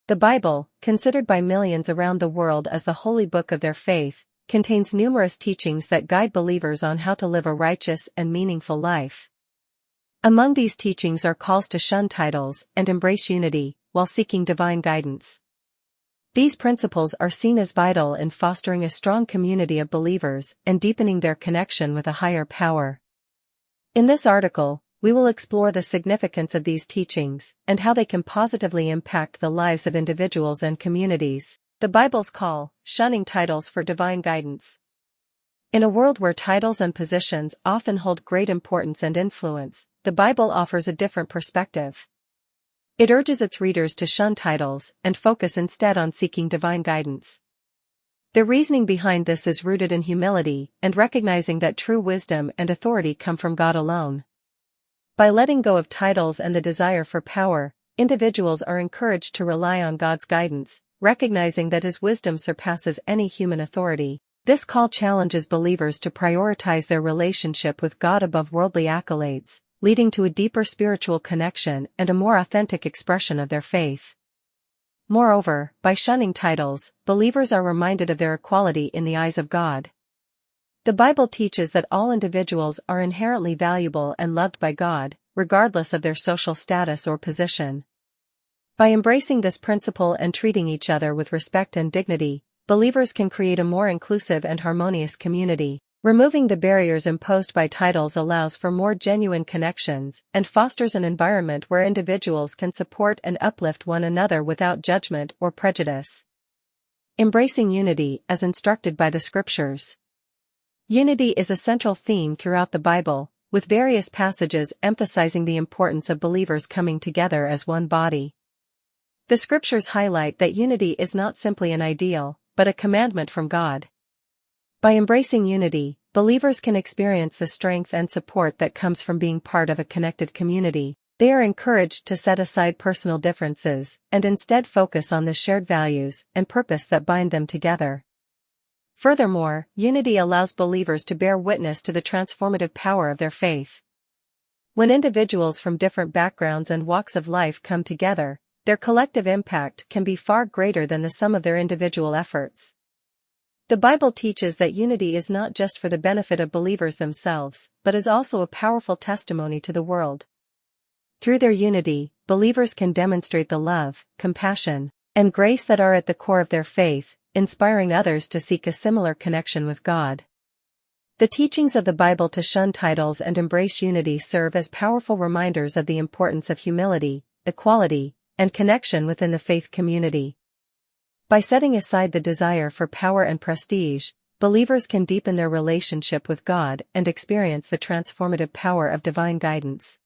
The Bible, considered by millions around the world as the holy book of their faith, contains numerous teachings that guide believers on how to live a righteous and meaningful life. Among these teachings are calls to shun titles and embrace unity, while seeking divine guidance. These principles are seen as vital in fostering a strong community of believers and deepening their connection with a higher power. In this article, we will explore the significance of these teachings and how they can positively impact the lives of individuals and communities. The Bible's call, shunning titles for divine guidance. In a world where titles and positions often hold great importance and influence, the Bible offers a different perspective. It urges its readers to shun titles and focus instead on seeking divine guidance. The reasoning behind this is rooted in humility and recognizing that true wisdom and authority come from God alone. By letting go of titles and the desire for power, individuals are encouraged to rely on God's guidance, recognizing that His wisdom surpasses any human authority. This call challenges believers to prioritize their relationship with God above worldly accolades, leading to a deeper spiritual connection and a more authentic expression of their faith. Moreover, by shunning titles, believers are reminded of their equality in the eyes of God. The Bible teaches that all individuals are inherently valuable and loved by God, regardless of their social status or position. By embracing this principle and treating each other with respect and dignity, believers can create a more inclusive and harmonious community. Removing the barriers imposed by titles allows for more genuine connections and fosters an environment where individuals can support and uplift one another without judgment or prejudice. Embracing unity as instructed by the Scriptures. Unity is a central theme throughout the Bible, with various passages emphasizing the importance of believers coming together as one body. The Scriptures highlight that unity is not simply an ideal, but a commandment from God. By embracing unity, believers can experience the strength and support that comes from being part of a connected community. They are encouraged to set aside personal differences and instead focus on the shared values and purpose that bind them together. Furthermore, unity allows believers to bear witness to the transformative power of their faith. When individuals from different backgrounds and walks of life come together, their collective impact can be far greater than the sum of their individual efforts. The Bible teaches that unity is not just for the benefit of believers themselves, but is also a powerful testimony to the world. Through their unity, believers can demonstrate the love, compassion, and grace that are at the core of their faith, inspiring others to seek a similar connection with God. The teachings of the Bible to shun titles and embrace unity serve as powerful reminders of the importance of humility, equality, and connection within the faith community. By setting aside the desire for power and prestige, believers can deepen their relationship with God and experience the transformative power of divine guidance.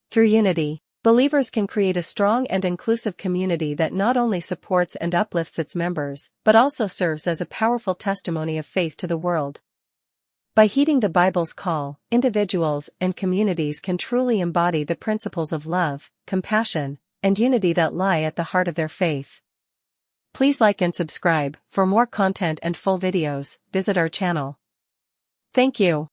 Through unity, believers can create a strong and inclusive community that not only supports and uplifts its members, but also serves as a powerful testimony of faith to the world. By heeding the Bible's call, individuals and communities can truly embody the principles of love, compassion, and unity that lie at the heart of their faith. Please like and subscribe. For more content and full videos, visit our channel. Thank you.